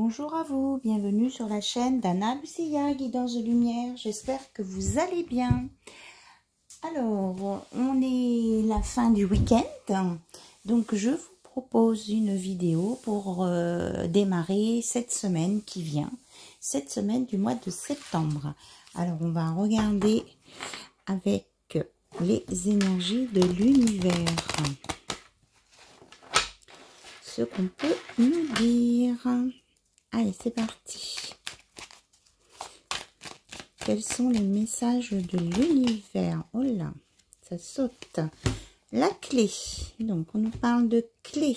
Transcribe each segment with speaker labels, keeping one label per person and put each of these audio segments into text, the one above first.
Speaker 1: Bonjour à vous, bienvenue sur la chaîne d'Anna Lucia, guidance de lumière. J'espère que vous allez bien. Alors, on est la fin du week-end, donc je vous propose une vidéo pour démarrer cette semaine qui vient, cette semaine du mois de septembre. Alors, on va regarder avec les énergies de l'univers ce qu'on peut nous dire. Allez, c'est parti. Quels sont les messages de l'univers? Oh là, ça saute. La clé. Donc, on nous parle de clé.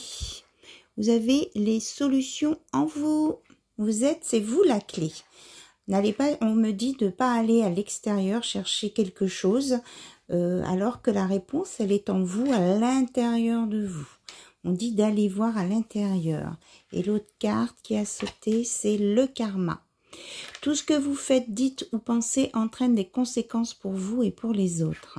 Speaker 1: Vous avez les solutions en vous. C'est vous la clé. N'allez pas, on me dit de ne pas aller à l'extérieur chercher quelque chose, alors que la réponse, elle est en vous, à l'intérieur de vous. On dit d'aller voir à l'intérieur. Et l'autre carte qui a sauté, c'est le karma. Tout ce que vous faites, dites ou pensez entraîne des conséquences pour vous et pour les autres.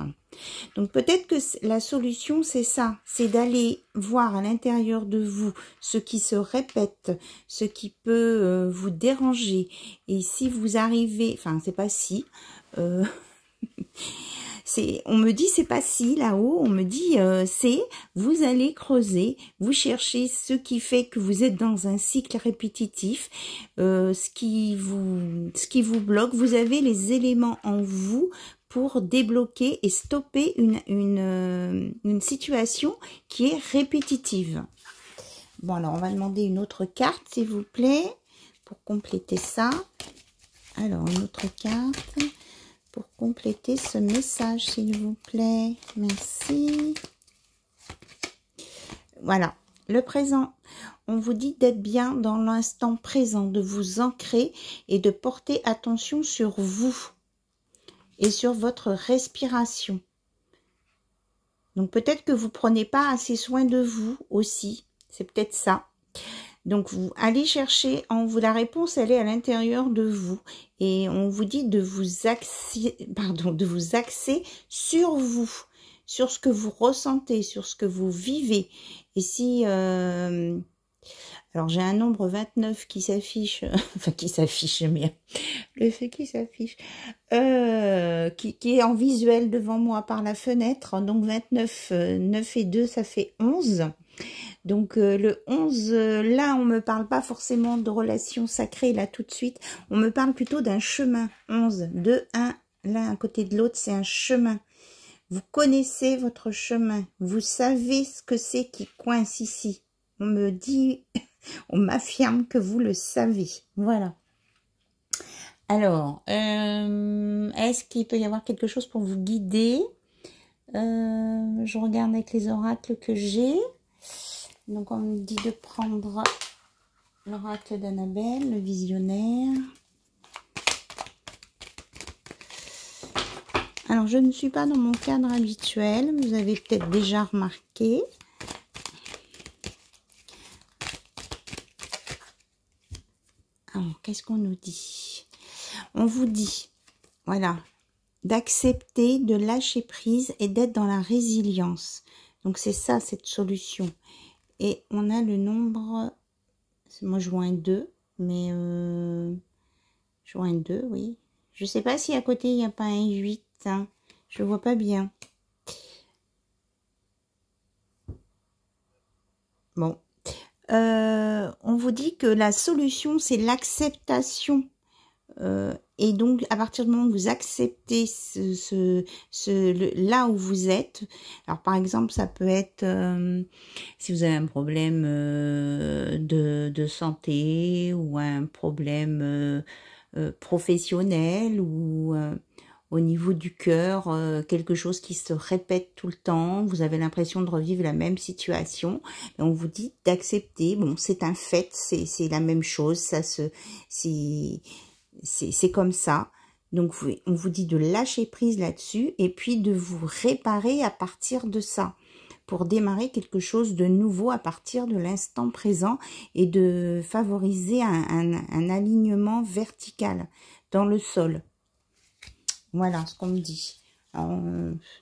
Speaker 1: Donc peut-être que la solution, c'est ça. C'est d'aller voir à l'intérieur de vous ce qui se répète, ce qui peut vous déranger. Et si vous arrivez, enfin c'est pas si... on me dit c'est pas si là-haut, on me dit vous allez creuser, vous cherchez ce qui fait que vous êtes dans un cycle répétitif, ce qui vous bloque. Vous avez les éléments en vous pour débloquer et stopper une situation qui est répétitive. Bon, alors on va demander une autre carte s'il vous plaît pour compléter ça. Alors une autre carte pour compléter ce message, s'il vous plaît. Merci. Voilà, le présent. On vous dit d'être bien dans l'instant présent, de vous ancrer et de porter attention sur vous et sur votre respiration. Donc peut-être que vous ne prenez pas assez soin de vous aussi. C'est peut-être ça. Donc, vous allez chercher, la réponse, elle est à l'intérieur de vous. Et on vous dit de vous axer sur vous, sur ce que vous ressentez, sur ce que vous vivez. Et si... alors, j'ai un nombre 29 qui s'affiche, enfin, qui s'affiche, mais le fait qui s'affiche, qui est en visuel devant moi par la fenêtre. Donc, 29, 9 et 2, ça fait 11. Donc le 11, là on me parle pas forcément de relations sacrées là tout de suite, on me parle plutôt d'un chemin. 11, 2, 1, l'un à côté de l'autre, c'est un chemin. Vous connaissez votre chemin, vous savez ce que c'est qui coince ici. On me dit, on m'affirme que vous le savez. Voilà. Alors, est-ce qu'il peut y avoir quelque chose pour vous guider? Je regarde avec les oracles que j'ai. Donc, on me dit de prendre l'oracle d'Annabelle, le visionnaire. Alors, je ne suis pas dans mon cadre habituel. Vous avez peut-être déjà remarqué. Alors, qu'est-ce qu'on nous dit? On vous dit, voilà, d'accepter, de lâcher prise et d'être dans la résilience. Donc, c'est ça, cette solution. Et on a le nombre, moi je vois un 2, mais je vois un 2, oui. Je sais pas si à côté il n'y a pas un 8, hein. Je vois pas bien. Bon, on vous dit que la solution c'est l'acceptation. Et donc, à partir du moment où vous acceptez là où vous êtes, alors par exemple, ça peut être si vous avez un problème de santé ou un problème professionnel ou au niveau du cœur, quelque chose qui se répète tout le temps, vous avez l'impression de revivre la même situation, et on vous dit d'accepter, bon, c'est un fait, c'est la même chose, c'est comme ça. Donc, on vous dit de lâcher prise là-dessus et puis de vous réparer à partir de ça pour démarrer quelque chose de nouveau à partir de l'instant présent et de favoriser un alignement vertical dans le sol. Voilà ce qu'on me dit. Alors,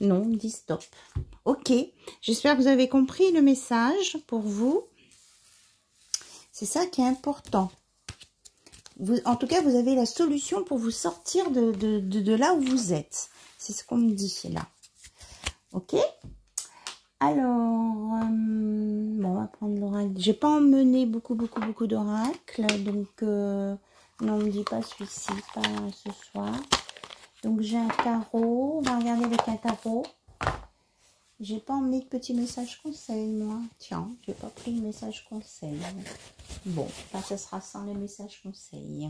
Speaker 1: non, on me dit stop. Ok, j'espère que vous avez compris le message pour vous. C'est ça qui est important. en tout cas, vous avez la solution pour vous sortir de là où vous êtes. C'est ce qu'on me dit là. Ok? Alors, bon, on va prendre l'oracle. J'ai pas emmené beaucoup d'oracles, donc non, on me dit pas celui-ci, pas ce soir. Donc j'ai un tarot, on va regarder avec un tarot. J'ai pas emmené de petits messages conseils, moi. Tiens, j'ai pas pris le message conseil. Bon, enfin, ça sera sans les messages conseils.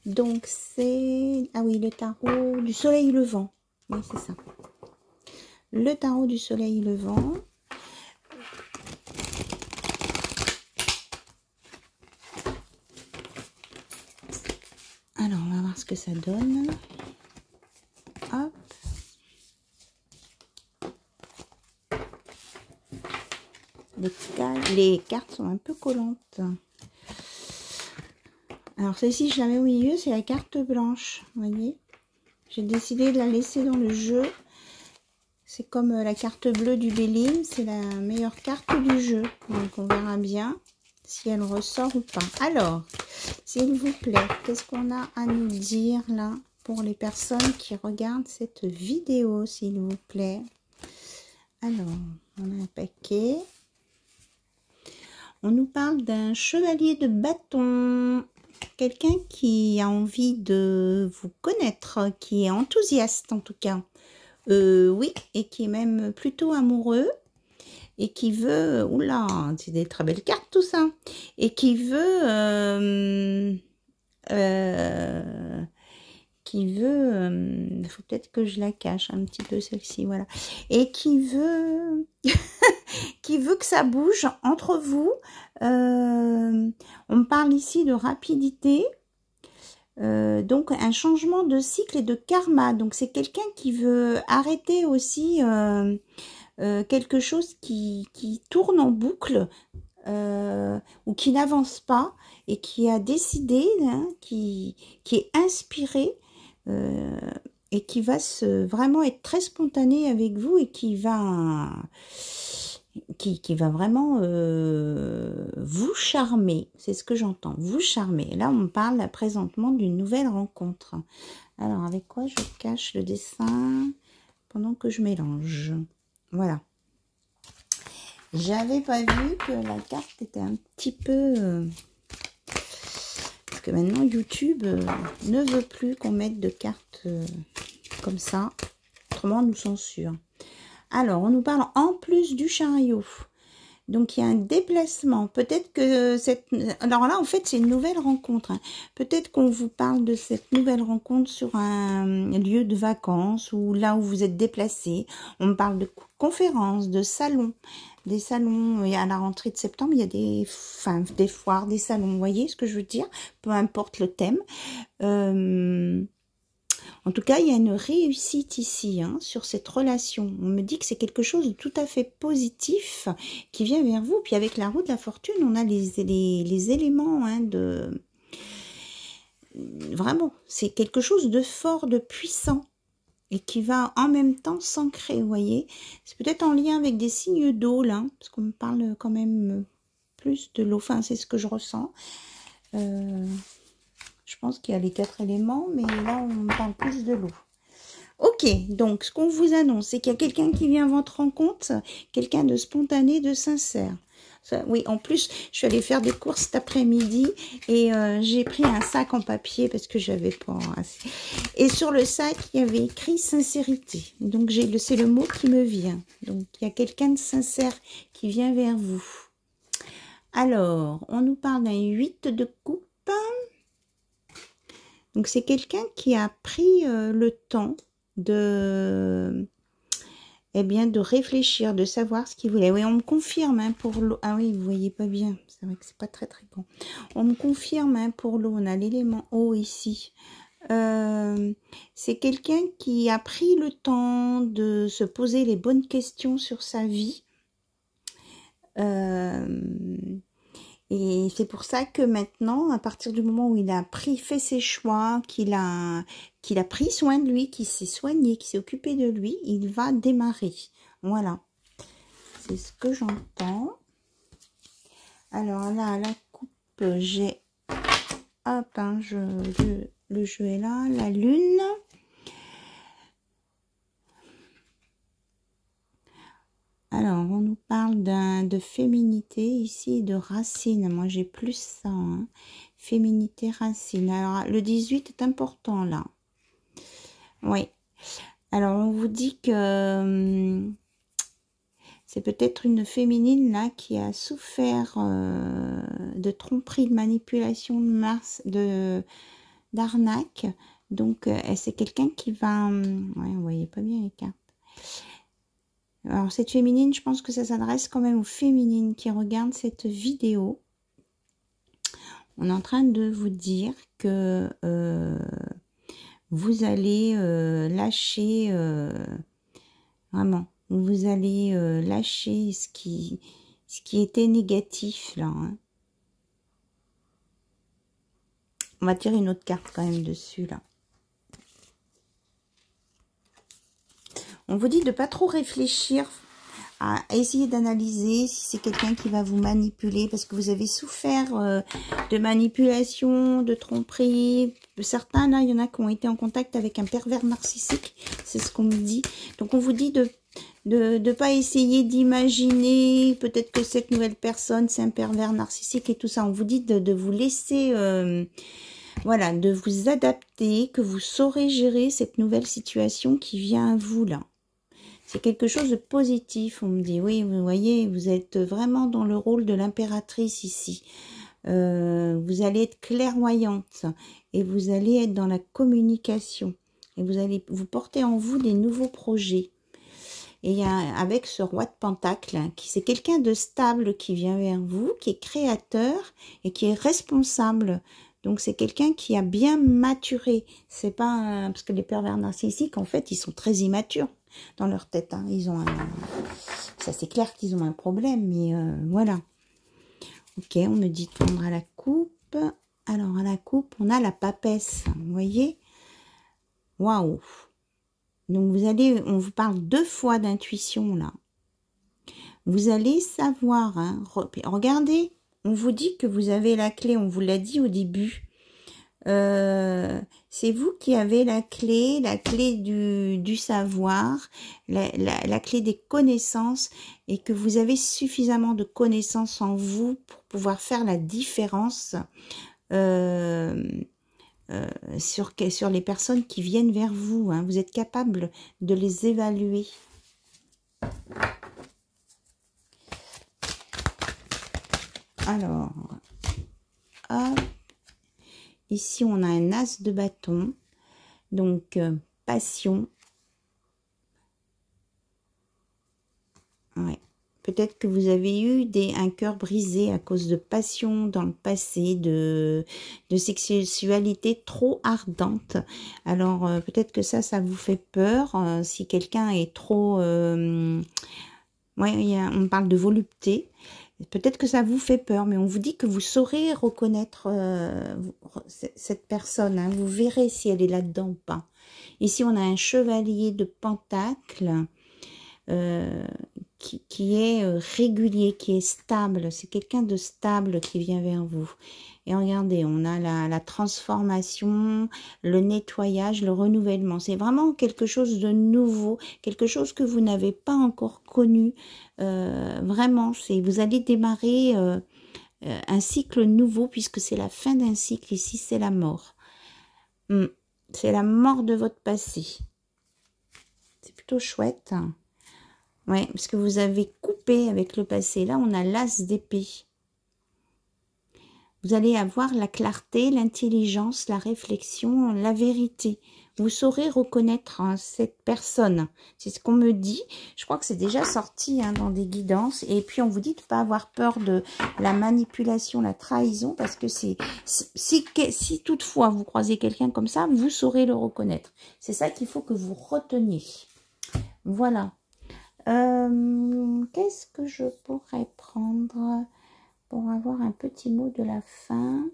Speaker 1: Donc c'est, ah oui, le tarot du soleil levant. Oui, c'est ça. Le tarot du soleil levant. Alors, on va voir ce que ça donne. Hop. Les cartes sont un peu collantes. Alors, celle-ci, je la mets au milieu, c'est la carte blanche. Vous voyez? J'ai décidé de la laisser dans le jeu. C'est comme la carte bleue du Béline, c'est la meilleure carte du jeu. Donc on verra bien si elle ressort ou pas. Alors, s'il vous plaît, qu'est-ce qu'on a à nous dire là pour les personnes qui regardent cette vidéo, s'il vous plaît? Alors, on a un paquet. On nous parle d'un chevalier de bâton. Quelqu'un qui a envie de vous connaître, qui est enthousiaste en tout cas. Oui, et qui est même plutôt amoureux et qui veut, oula, c'est des très belles cartes tout ça, et qui veut, faut peut-être que je la cache un petit peu celle-ci, voilà, et qui veut, qui veut que ça bouge entre vous. On me parle ici de rapidité. Donc un changement de cycle et de karma. Donc c'est quelqu'un qui veut arrêter aussi quelque chose qui tourne en boucle ou qui n'avance pas et qui a décidé, hein, qui est inspiré et qui va vraiment être très spontané avec vous et qui va vraiment vous charmer. C'est ce que j'entends, vous charmer. Là, on me parle présentement d'une nouvelle rencontre. Alors, avec quoi je cache le dessin pendant que je mélange? Voilà. J'avais pas vu que la carte était un petit peu... parce que maintenant, YouTube ne veut plus qu'on mette de cartes comme ça. Autrement, on nous censure. Alors, on nous parle en plus du chariot. Donc, il y a un déplacement. Peut-être que cette... Alors là, en fait, c'est une nouvelle rencontre. Hein. Peut-être qu'on vous parle de cette nouvelle rencontre sur un lieu de vacances ou là où vous êtes déplacé. On me parle de conférences, de salons. Des salons, à la rentrée de septembre, il y a des foires, des salons. Vous voyez ce que je veux dire? Peu importe le thème. En tout cas, il y a une réussite ici, hein, sur cette relation. On me dit que c'est quelque chose de tout à fait positif qui vient vers vous. Puis avec la roue de la fortune, on a les éléments hein, de... Vraiment, c'est quelque chose de fort, de puissant et qui va en même temps s'ancrer, vous voyez. C'est peut-être en lien avec des signes d'eau, là, parce qu'on me parle quand même plus de l'eau. Enfin, c'est ce que je ressens. Je pense qu'il y a les 4 éléments, mais là, on parle plus de l'eau. Ok, donc ce qu'on vous annonce, c'est qu'il y a quelqu'un qui vient à votre rencontre, quelqu'un de spontané, de sincère. Ça, oui, en plus, je suis allée faire des courses cet après-midi et j'ai pris un sac en papier parce que j'avais pas assez. Et sur le sac, il y avait écrit sincérité. Donc, c'est le mot qui me vient. Donc, il y a quelqu'un de sincère qui vient vers vous. Alors, on nous parle d'un 8 de coupe. Donc, c'est quelqu'un qui a pris le temps de... Eh bien, de réfléchir, de savoir ce qu'il voulait. Oui, on me confirme hein, pour l'eau. Ah oui, vous voyez pas bien. C'est vrai que c'est pas très bon. On me confirme hein, pour l'eau. On a l'élément eau ici. C'est quelqu'un qui a pris le temps de se poser les bonnes questions sur sa vie. Et c'est pour ça que maintenant, à partir du moment où il a fait ses choix, qu'il a pris soin de lui, qu'il s'est soigné, qu'il s'est occupé de lui, il va démarrer. Voilà. C'est ce que j'entends. Alors là, à la coupe, j'ai Hop, hein, le jeu est là. La lune. Alors, on nous parle de féminité ici, de racine. Moi, j'ai plus ça. Hein. Féminité, racine. Alors, le 18 est important, là. Oui. Alors, on vous dit que c'est peut-être une féminine, là, qui a souffert de tromperie, de manipulation, d'arnaque. Donc, c'est quelqu'un qui va... ouais, vous voyez pas bien les cartes. Alors, cette féminine, je pense que ça s'adresse quand même aux féminines qui regardent cette vidéo. On est en train de vous dire que vous allez lâcher, vraiment, vous allez lâcher ce qui était négatif, là. Hein. On va tirer une autre carte quand même dessus, là. On vous dit de pas trop réfléchir, à essayer d'analyser si c'est quelqu'un qui va vous manipuler, parce que vous avez souffert de manipulation, de tromperie. Certains, là, il y en a qui ont été en contact avec un pervers narcissique, c'est ce qu'on me dit. Donc, on vous dit de pas essayer d'imaginer, peut-être que cette nouvelle personne, c'est un pervers narcissique et tout ça. On vous dit de vous laisser... voilà, de vous adapter, que vous saurez gérer cette nouvelle situation qui vient à vous, là. C'est quelque chose de positif, on me dit. Oui, vous voyez, vous êtes vraiment dans le rôle de l'impératrice ici. Vous allez être clairvoyante et vous allez être dans la communication. Et vous allez vous porter en vous des nouveaux projets. Et il y a, avec ce roi de Pentacle, qui c'est quelqu'un de stable qui vient vers vous, qui est créateur et qui est responsable. Donc, c'est quelqu'un qui a bien maturé. C'est pas... parce que les pervers narcissiques, en fait, ils sont très immatures dans leur tête. Hein. Ils ont ça, c'est clair qu'ils ont un problème, mais voilà. Ok, on me dit de prendre à la coupe. Alors, à la coupe, on a la papesse. Vous voyez? Waouh! Donc, vous allez... On vous parle 2 fois d'intuition, là. Vous allez savoir... Hein, regardez... On vous dit que vous avez la clé, on vous l'a dit au début. C'est vous qui avez la clé du savoir, la clé des connaissances, et que vous avez suffisamment de connaissances en vous pour pouvoir faire la différence sur les personnes qui viennent vers vous. Hein. Vous êtes capable de les évaluer. Alors, hop. Ici, on a un as de bâton. Donc, passion. Ouais. Peut-être que vous avez eu un cœur brisé à cause de passion dans le passé, de sexualité trop ardente. Alors, peut-être que ça vous fait peur. Si quelqu'un est trop... ouais, on parle de volupté. Peut-être que ça vous fait peur, mais on vous dit que vous saurez reconnaître cette personne. Hein. Vous verrez si elle est là-dedans ou pas. Ici, on a un chevalier de Pentacle qui est régulier, qui est stable. C'est quelqu'un de stable qui vient vers vous. Et regardez, on a la transformation, le nettoyage, le renouvellement. C'est vraiment quelque chose de nouveau, quelque chose que vous n'avez pas encore connu. Vraiment, vous allez démarrer un cycle nouveau puisque c'est la fin d'un cycle. Ici, c'est la mort. C'est la mort de votre passé. C'est plutôt chouette. Ouais, parce que vous avez coupé avec le passé. Là, on a l'as d'épée. Vous allez avoir la clarté, l'intelligence, la réflexion, la vérité. Vous saurez reconnaître cette personne. C'est ce qu'on me dit. Je crois que c'est déjà sorti dans des guidances. Et puis, on vous dit de ne pas avoir peur de la manipulation, la trahison. Parce que si toutefois vous croisez quelqu'un comme ça, vous saurez le reconnaître. C'est ça qu'il faut que vous reteniez. Voilà. Qu'est-ce que je pourrais prendre pour avoir un petit mot de la fin?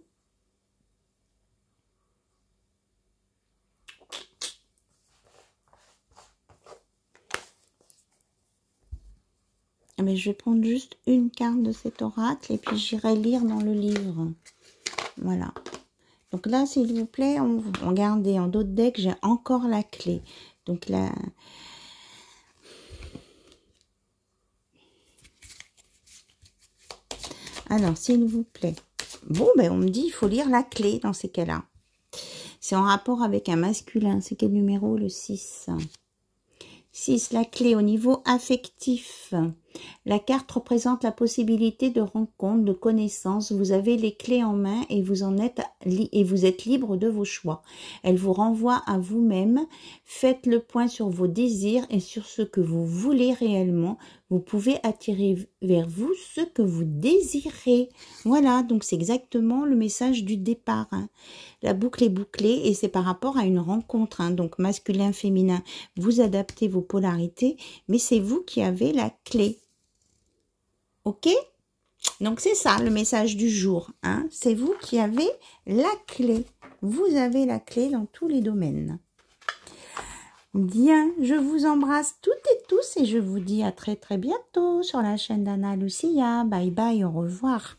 Speaker 1: Mais je vais prendre juste une carte de cet oracle et puis j'irai lire dans le livre. Voilà. Donc là, s'il vous plaît, regardez, en d'autres decks, j'ai encore la clé. Donc là... Alors, s'il vous plaît. Bon, ben on me dit, il faut lire la clé dans ces cas-là. C'est en rapport avec un masculin. C'est quel numéro? Le 6. 6, la clé au niveau affectif. La carte représente la possibilité de rencontre, de connaissance. Vous avez les clés en main et vous êtes libre de vos choix. Elle vous renvoie à vous-même. Faites le point sur vos désirs et sur ce que vous voulez réellement. Vous pouvez attirer vers vous ce que vous désirez. Voilà, donc c'est exactement le message du départ. Hein. La boucle est bouclée et c'est par rapport à une rencontre. Hein. Donc masculin, féminin, vous adaptez vos polarités, mais c'est vous qui avez la clé. Ok? Donc c'est ça le message du jour. Hein? C'est vous qui avez la clé. Vous avez la clé dans tous les domaines. Bien, je vous embrasse toutes et tous et je vous dis à très bientôt sur la chaîne d'Anna Lucia. Bye bye, au revoir.